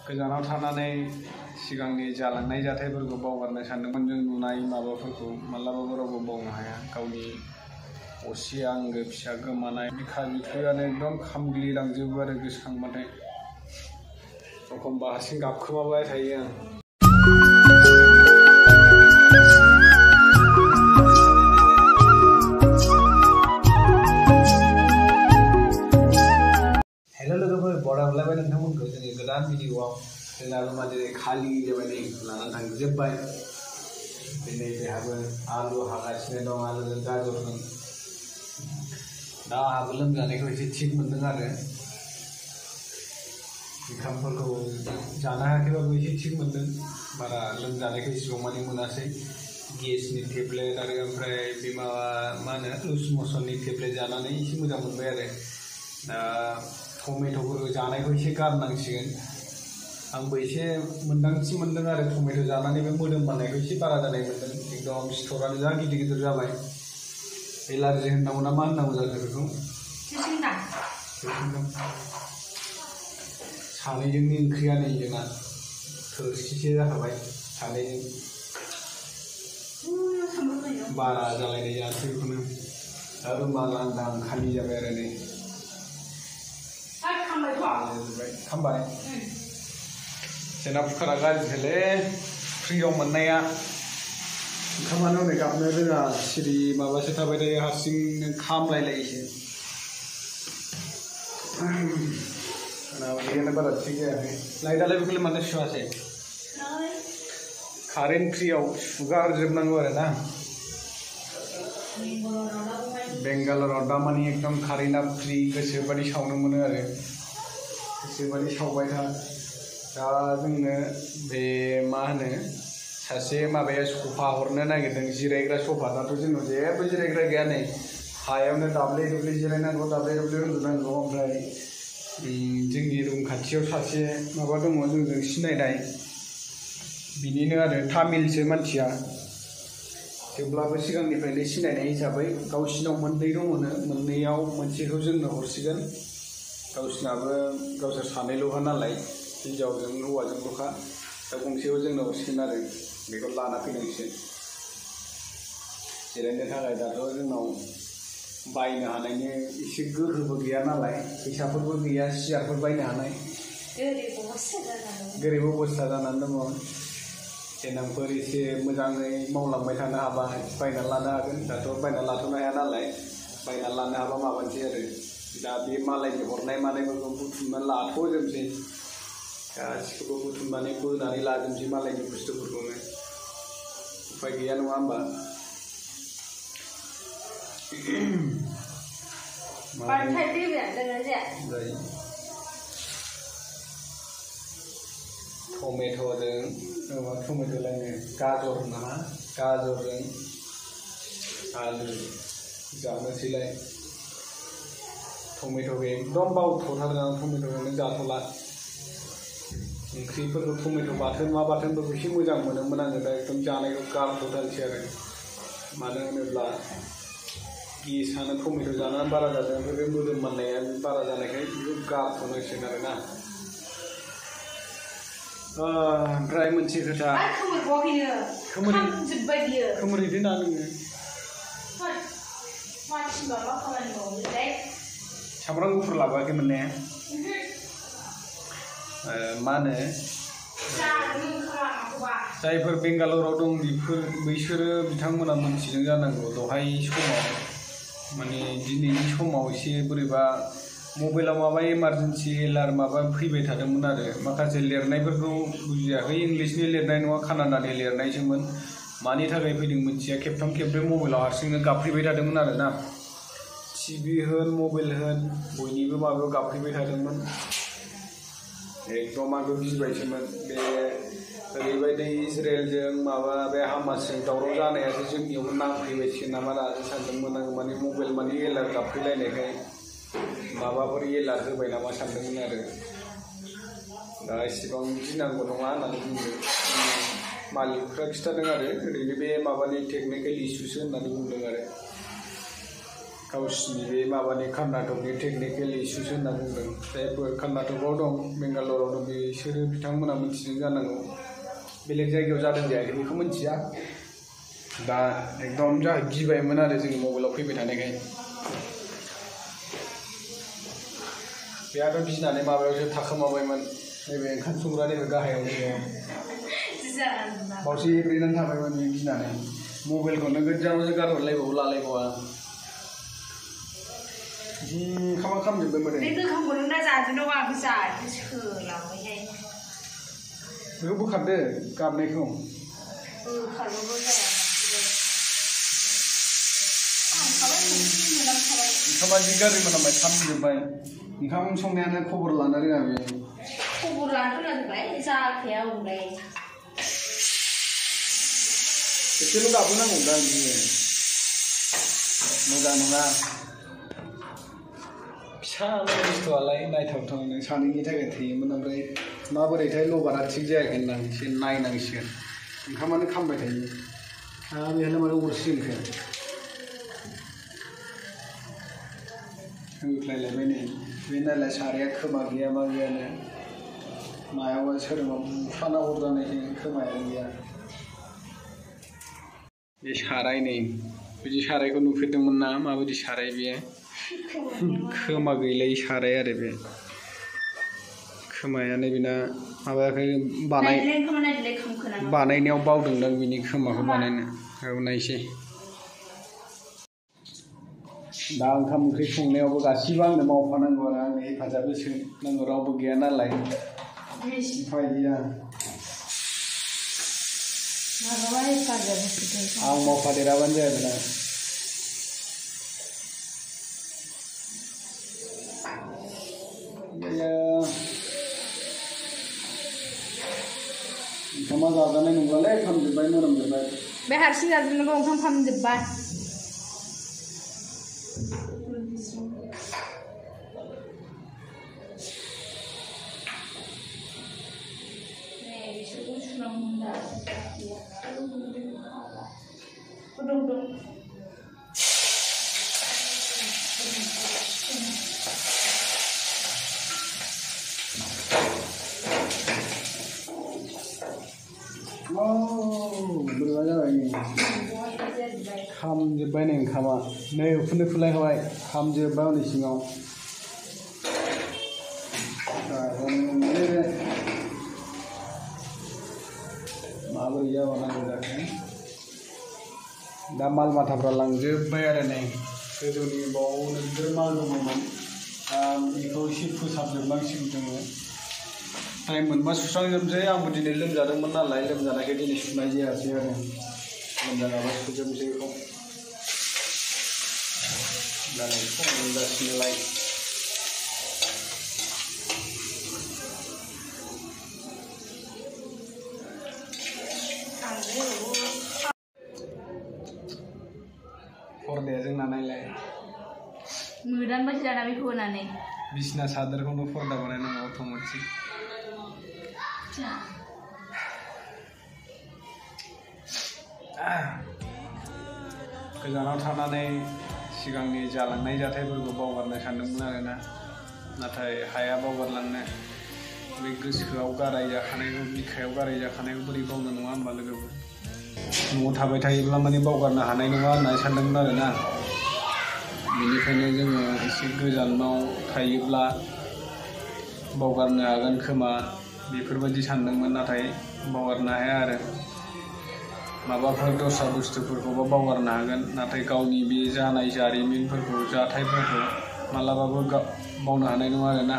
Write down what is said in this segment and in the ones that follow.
गोजानाव थानानै सिगांनि जालांनाय जाथायफोरखौ बावगारनो सानदोंमोन जों नुनाय माबाफोरखौ मालाबाबो रावबो बावनो हाया गावनि असे आंगो फिसा गोमानाय बिखा बिख्लोआनो एकदम खामग्लिलांजोबो आरो गोसोखांबाथाय एखमबा हारसिं गाबखोमाबाय थायो आं हेलो लोगोफोर बरा मोनलायबाय नोंथांमोनखौ जोंनि गोदान भिडिअआव जोंनाबो माने खालि जाबाय नै लानानै थांजोब्बाय दिनै बेहाबो आलु हागासिनो दं आलुजों गाजरजों दा आहाबो लोमजानायखौ एसे थिग मोनदों आरो ओंखामफोरखौ जानो हायाखैबाबो एसे थिग मोनदों बारा लोमजानायखौ इसेबां मानि मोनासै गेसनि टेब्लेट आरो ओमफ्राय बे माबा मा होनो लुज मसननि टेब्लेट जानानै एसे मोजां मोनबाय आरो दा टमेट'फोरखौ जानायखौ एसे गारनांसिगोन आंबो एसे मोन्दांथि मोनदों आरो टमेट' जानानै बे मोदोम बानायखौ एसे बारा जानाय मोनदों एकदम सिथरानो जा गिदिर गिदिर जाबाय एलार्जि होननांगौ ना मा होननांगौ जाखो बेखौ सानैजोंनि ओंख्रिया नै जोंना थोरसिसे जाखाबाय सानैजों बारा जालायनाय जायासै बेखौनो आरो मा लांदां खालि जाबाय आरो नै खामबाय जोंना कुकारा गाज्रिसोलै फ्रियाव मोननाया ओंखामानो हनै गाबनो रोङा सिरि माबासो थाबाय थायो हारसिंनो खामलायलायोसो बेखायनो बारा थिग जायाखै लाइटआलाय बेखौलाय मानो सुवासै कारेन्ट फ्रियाव सुगारजोबनांगौ आरो ना बेंगालराव दा माने एकदम कारेन्टआ फ्रि गोसोबादि सावनो मोनो आरो गोसोबादि सावबाय था दा जोंनो बे मा होनो सासे माबाया सफा हरनो नागिरदों जिरायग्रा सफा दाथ' जोंनाव जेबो जिरायग्रा गैया नै हायावनो दाब्ले दुब्ले जिरायनांगौ दाब्ले दुब्ले उन्दुनांगौ ओमफ्राय जोंनि रुम खाथियाव सासे माबा दङ जोंजों सिनायनाय बिनिनो आरो तामिलसो मानसिया थेवब्लाबो सिगांनिफ्रायनो सिनायनाय हिसाबै गावसिनाव मोननै दङनो मोननैयाव मोनसेखौ जोंनो हरसिगोन गावसिनाबो गावसोर सानैल'खा नालाय हिन्जावजों हौवाजोंल'खा दा गंसेखौ जोंनो हरसिगोन आरो बेखौ लाना फैनांसिगोन जिरायनो थाखाय दाथ' जोंनाव बायनो हानायनि एसे गोहोबो गैया नालाय फैसाफोरबो गैया सियारफोर बायनो हानाय गोरिब अबस्था जानानै दङ देनांफोर एसे मोजाङै मावलांबाय थानो हाबा बायना लानो हागोन दाथ' बायना लाथ'नो हाया नालाय बायना लानो हाबा माबानोसै आरो दा बे मालायनि हरनाय मानायफोरखौ बुथुमनानै लाथ'जोबसै गासिखौबो बुथुमनानै बोनानै लाजोबसै मालायनि बुस्थुफोरखौनो उफाय गैया नङा होमबा टमेट'जों टमेट' लायनो गाजर नामा गाजरजों आलु जानोसैलाय टमेट'खौ एकदम बावथ'थारदों आं टमेट'खौनो जाथ'ला ओंख्रिफोरखौ टमेट' बाथोन मा बाथोनफोरखौ एसे मोजां मोनोमोन आङो दा एकदम जानायखौ गारथ'थारसै आरो मानो होनोब्ला गेसानो टमेट' जानानै बारा जादों ओमफ्राय बे मोदोम माननाया बारा जानायखाय बेखौ गारथ'नांसिगोन आरोना ओमफ्राय मोनसे खोथा खोमोरहैदो ना नोङो सामब्राम गुफुर लाबोआखै मोननाया मा होनो जायफोर बेंगालराव दं बैसोरो बिथांमोना मोनथिदों जानांगौ दहाय समाव माने दिनैनि समाव एसे बोरैबा मबाइलाव माबा इमारजेन्सि एलार्म माबा फैबाय थादोंमोन आरो माखासे लिरनायफोरखौ बुजियाखै इंलिसनि लिरनाय नङा कानाडानि लिरनायसोमोन मानि थाखाय फैदों मोनथिया खेबथाम खेबब्रै मबाइलाव हारसिंनो गाबफैबाय थादोंमोन आरो ना टिभि होन मबाइल होन बयनिबो माबायाव गाबफैबाय थादोंमोन एकदम आंबो गिबायसोमोन बे ओरैबायदि इजराइलजों माबा बे हामासजों दावराव जानायासो जोंनियावबो नांफैबायसिगोन नामा दासो सानदोंमोन आङो माने मबाइल माने एलार्ट गाबफैलायनायखाय माबाफोर एलार्ट होबाय नामा सानदोंमोन आरो दा इसेबां गिनांगौ नङा होननानै बुंदों मालिकफ्रा खिथादों आरो ओरैनो बे माबानि टेकनिकेल इसुसो होननानै बुंदों आरो गावसिनि बे माबानि कर्नाटकनि टेकनिकेल इसुस होनना बुंदों जायफोर कर्नाटकआव दं बेंगालराव दं बिसोरो बिथांमोना मिथिदों जानांगौ बेलेग जायगायाव जादों जायाखै बेखौ मिथिया दा एकदम गिबायमोन आरो जोंनि मबाइलाव फैबाय थानायखाय बेहाथ' गिनानै माबायावसो थाखोमाबायमोन नैबे ओंखाम संग्रा नैबे गाहायाव बावसो एब्रेनानै थाबायमोन बे गिनानै मबाइलखौनो गोजानावसो गारहरलायबावो लालायबावा ओंखामा खामजोबबायमोन बे गोखामखौनो ना जाजोबनांगौ आंबो जानो सोलाबायहाय बेखौ बोखारदो गाबनायखौ बोखारबाबो जाया ओंखामा जि गाज्रि मोनामबाय खामजोब्बाय ओंखाम संनायानो खबर लानो रोङा बे खबर लानो रोङाखै जाखाया उनाय एसेल' गाबहोनांगौ दा बिदिनो मोजां नङा फिसा बुस्थुआलाय नायथावथावनो सानैनि थाखाय थैयोमोन ओमफ्राय माबोरैथाय लबारा थिग जायाखै होनना एसे नायनांसिगोन ओंखामानो खामबाय थायो बेहाय मानो अरसिगोनखो होख्लायलायबाय नै बे नालाय साराया खोमा गैया मा गैयानो मायावबा सोरबा बुफाना हरजानायजों खोमायानो गैया बे साराय नै बिदि सारायखौ नुफेरदोंमोन ना माबायदि साराय बेयो खोमा गैलायै साराय आरो बे खोमायानो बेना माबायाखै बानायनायाव बावदोंदां बिनि खोमाखौ बानायनो औ नायसै दा ओंखाम ओंख्रि संनायावबो गासिबो आंनो मावफानांगौ आरो आंनो हेफाजाब होनांगौ रावबो गैया नालाय उफाय गैया आं मावफादेराबानो जायामोन ओंखामा जाजानाय नंलालै खामजोब्बाय मोनामजोब्बाय बे हारसिं जाजोबनांगौ ओंखाम खामजोब्बा बोरैबा जाबाय नै खामजोब्बाय नै ओंखामा नै उखुन्दै खुलायखाबाय खामजोब्बाय हनै सिङाव माबोरै जाबावनांगौ जाखो दा माल माथाफ्रा लांजोब्बाय आरो नै गोजौनि बाव नोगोर माल दङमोन बेखौ एसे फोसाबजोबनांसिगौ जोङो टाइम मोनबा सुस्रांजोबनोसै आंबो दिनै लोमजादोंमोन नालाय लोमजानायखाय दिनै सुनाय जायासै आरो लोमजानाबा सुजोबनोसै बेखौ दा फुङाव लोमजासिनोलाय पर्दाया जोंना नायलाय मोदानबायसो दाना बेखौ होनानै बिसिना सादोरखौनो पर्दा बानायनांगौ अट'मेटिक गोजानाव थानानै सिगांनि जालांनाय जाथायफोरखौ बावगारनो सानदोंमोन आरोना नाथाय हाया बावगारलांनो बे गोसोआव गाराय जाखानायखौ बिखायाव गाराय जाखानायखौ बोरै बावनो नङा होमबा लोगोफोर न'आव थाबाय थायोब्ला माने बावगारनो हानाय नङा होननानै सानदोंमोन आरोना बेनिखायनो जोङो एसे गोजानाव थायोब्ला बावगारनो हागोन खोमा बेफोरबायदि सानदोंमोन नाथाय बावगारनो हाया आरो माबाफोर दस्रा बुस्थुफोरखौबो बावगारनो हागोन नाथाय गावनि बे जानाय जारिमिनफोरखौ जाथायफोरखौ मालाबाबो बावनो हानाय नङा आरोना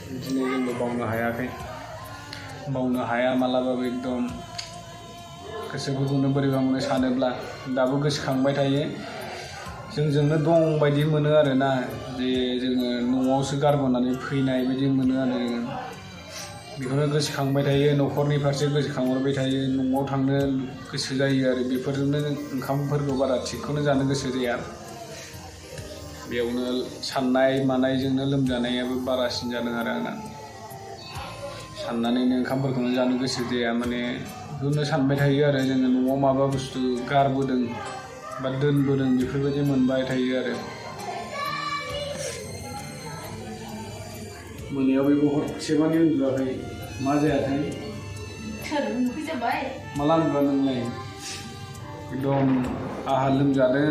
बिदिनो जोंबो बावनो हायाखै बावनो हाया मालाबाबो एकदम गोसोफोरखौनो बोरैबा मोनो सानोब्ला दाबो गोसोखांबाय थायो जोंजोंनो दं बायदि मोनो आरोना जे जोङो न'आवसो गारबोनानै फैनाय बायदि मोनो आरो बेखौनो गोसोखांबाय थायो न'खरनि फारसे गोसोखांहरबाय थायो न'आव थांनो गोसो जायो आरो बेफोरजोंनो ओंखामफोरखौ बारा थिगखौनो जानो गोसो जाया बेयावनो साननाय मानायजोंनो लोमजानायाबो बारासिन जादों आरो आंना साननानैनो ओंखामफोरखौनो जानो गोसो जाया माने बेखौनो सानबाय थायो आरो जोङो न'आव माबा बुस्थु गारबोदों बा दोनबोदों बेफोरबायदि मोनबाय थायो आरो मोनायाव बेबो हरसेमानि उन्दुआखै मा जायाथाय माला उन्दुआ नोंलाय एकदम आहा लोमजादों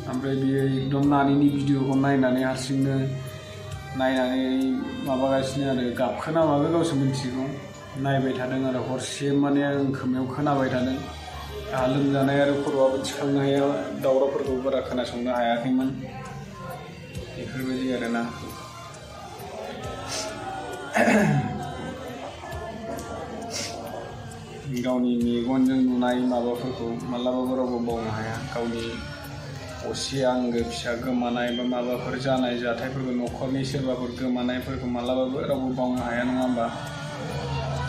ओमफ्राय बियो एकदम नानिनि भिडिअखौ नायनानै हारसिंनो नायनानै माबागासिनो आरो गाबखोना माबो गावसो मिथिगौ नायबाय थादों आरो हरसे माने आं खोमायाव खोनाबाय थादों आहा लोमजानाय आरो खर'आबो थिखांनो हाया दावरावफोरखौ बारा खोनासंनो हायाखैमोन बेफोरबायदि आरोना गावनि मेगनजों नुनाय माबाफोरखौ मालाबाबो रावबो बावनो हाया गावनि असे आंगो फिसा गोमानाय बा माबाफोर जानाय जाथायफोरखौ न'खरनि सोरबाफोर गोमानायफोरखौ मालाबाबो रावबो बावनो हाया नङा होमबा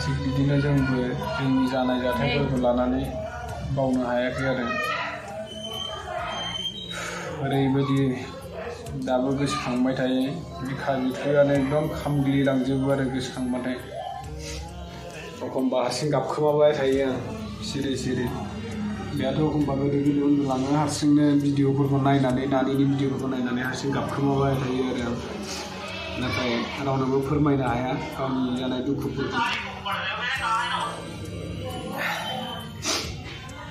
थिग बिदिनो जोंबो जोंनि जानाय जाथायफोरखौ लानानै बावनो हायाखै आरो ओरैबायदि दाबो गोसोखांबाय थायो बिखा बिख्लोआनो एकदम खामग्लिलांजोबो आरो गोसोखांबाथाय एखमबा हारसिं गाबखोमाबाय थायो आं सिरि सिरि बेहाथ' एखमबा गोदो गोदो उन्दुलाङो हारसिंनो भिडिअफोरखौ नायनानै नानिनि भिडिअफोरखौ नायनानै हारसिं गाबखोमाबाय थायो आरो आं नाथाय रावनोबो फोरमायनो हाया गावनि जानाय दुखुफोरखौ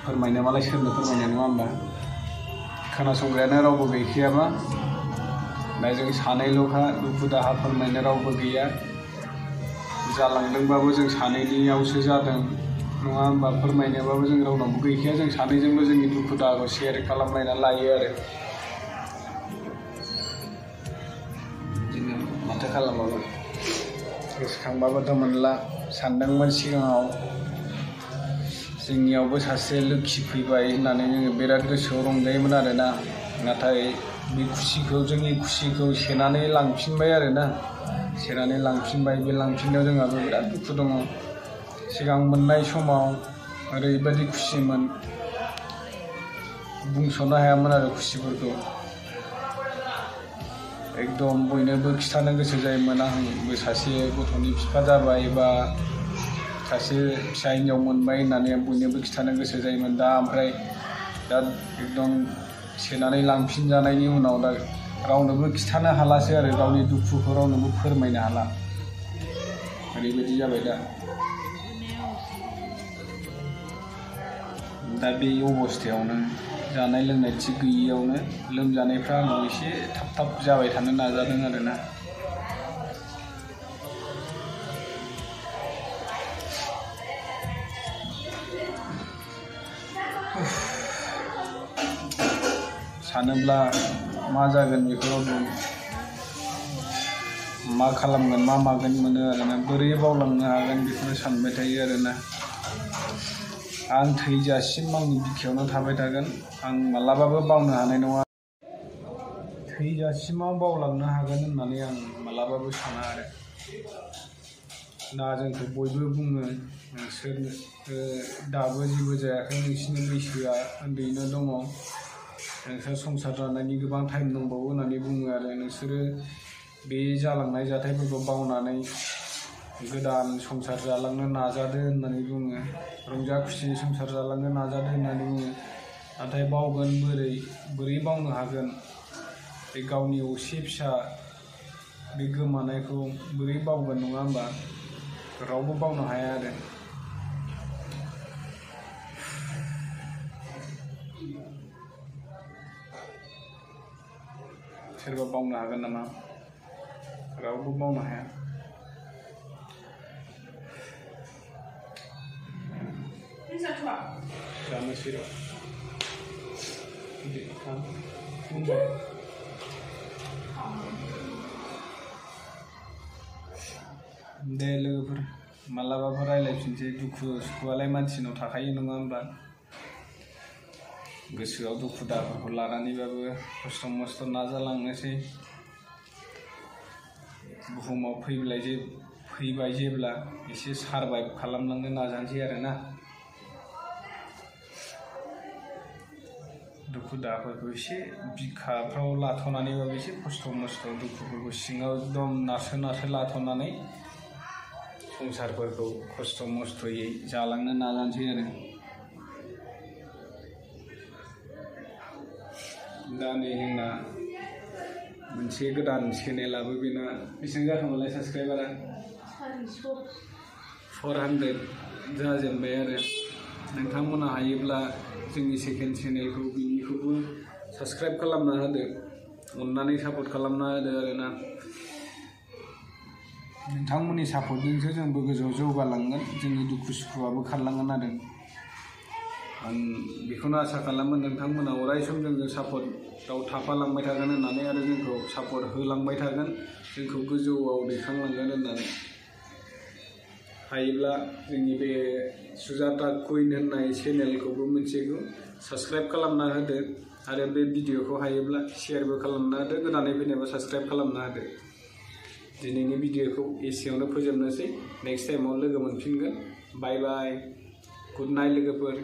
फोरमायनो मालाय सोरनो फोरमायनाय नङा होमबा खोनासंग्रायानो रावबो गैखायाबा दा जों सानैल'खा दुखु दाहा फोरमायनो रावबो गैया जालांदोंबाबो जों सानैनियावसो जादों नङा होमबा फोरमायनोबाबो जों रावनावबो गैखाया जों सानैजोंल' जोंनि दुखु दाहाखौ शेयार खालामलायना लायो आरो बिदिनो माथो खालामबावो गोसोखांबाबोथ' मोनला सानदोंमोन सिगाङाव जोंनियावबो सासे लोखि फैबाय होननानै जोङो बिराद गोसोआव रंजायोमोन आरोना नाथाय बे खुसिखौ जोंनि खुसिखौ सेनानै लांफिनबाय आरोना सेनानै लांफिनबाय बे लांफिननायाव जोंहाबो बिराद दुखु दङ सिगां मोननाय समाव ओरैबायदि खुसिमोन बुंस'नो हायामोन आरो खुसिफोरखौ एकदम बयनोबो खिथानो गोसो जायोमोन आंबो सासे गथ'नि बिफा जाबाय बा सासे फिसा हिन्जाव मोनबाय होननानै बयनोबो खिथानो गोसो जायोमोन दा ओमफ्राय दा एकदम सेनानै लांफिनजानायनि उनाव दा रावनोबो खिथानो हालासो आरो गावनि दुखुखौ रावनोबो फोरमायनो हाला ओरैबायदि जाबाय दा बे अबस्थायावनो जानाय लोंनाय थिग गैयियावनो लोमजानायफ्रा आंनाव एसे थाब थाब जाबाय थानो नाजादों आरोना सानोब्ला मा जागोन बेखौ मा खालामगोन मा मागोन मोनो आरोना बोरै बावलांनो हागोन बेखौनो सानबाय थायो आरोना आं थैजासिम आंनि बिखायावनो थाबाय थागोन आं मालाबाबो बावनो हानाय नङा थैजासिमाव बावलांनो हागोन होननानै आं मालाबाबो साना आरो दा जोंखौ बयबो बुङो नोंसोर दाबो जेबो जायाखै नोंसिनि बैसोआ उन्दैनो दङ नोंसोर संसार जानायनि गोबां टाइम दंबावो होननानै बुङो आरो नोंसोरो बे जालांनाय जाथायफोरखौ बावनानै गोदान संसार जालांनो नाजादो होननानै बुङो रंजा खुसि संसार जालांनो नाजादो होननानै बुङो नाथाय बावगोन बोरै बावनो हागोन बे गावनि असे फिसा बे गोमानायखौ बोरै बावगोन नङा होमबा रावबो बावनो हाया आरो सोरबा बावनो हागोन नामा रावबो बावनो हाया जानोसै र' दे लोगोफोर मालाबाफोर रायलायफिनसै दुखु सुखुआलाय मानसिनाव थाखायो नङा होमबा गोसोआव दुखु दाहाफोरखौ लानानैबाबो खस्थ' मस्थ' नाजालांनोसै बुहुमाव फैबाय जेब्ला एसे सारभाइभ खालामलांनो नाजानोसै आरोना दुखु दाहाफोरखौ एसे बिखाफ्राव लाथ'नानैबाबो एसे खस्थ' मस्थ' दुखुफोरखौ सिङाव एकदम नारसो लाथ'नानै संसारफोरखौ खस्थ' मस्थ'यै जालांनो नाजानोसै आरो दा नै जोंना मोनसे गोदान चेनेलाबो बेना बेसेबां जाखोमोनलाय साबस्क्राइबारा 400 जाजेनबाय आरो नोंथांमोना हायोब्ला जोंनि सेकेन्ड चेनेलखौ बिनिखौबो साबस्क्राइब खालामना होदो अननानै सापर्ट खालामना होदो आरोना नोंथांमोननि सापर्टजोंसो जोंबो गोजौआव जौगालांगोन जोंनि दुखु सुखुआबो खारलांगोन आरो आं बेखौनो आसा खालामो नोंथांमोना अराय सम जोंजों सापर्टआव थाफालांबाय थागोन होननानै आरो जोंखौ सापर्ट होलांबाय थागोन जोंखौ गोजौआव दैखांलांगोन होननानै हायोब्ला जोंनि बे सुजाता कुइन होननाय चेनेलखौबो मोनसेखौ साबस्क्राइब खालामना होदो आरो बे भिडिअखौ हायोब्ला शेयारबो खालामना होदो गोदानै फैनायबा साबस्क्राइब खालामना होदो दिनैनि भिडिअखौ एसेयावनो फोजोबनोसै नेक्स्ट टाइमाव लोगो मोनफिनगोन बाय बाय गुड नाइट लोगोफोर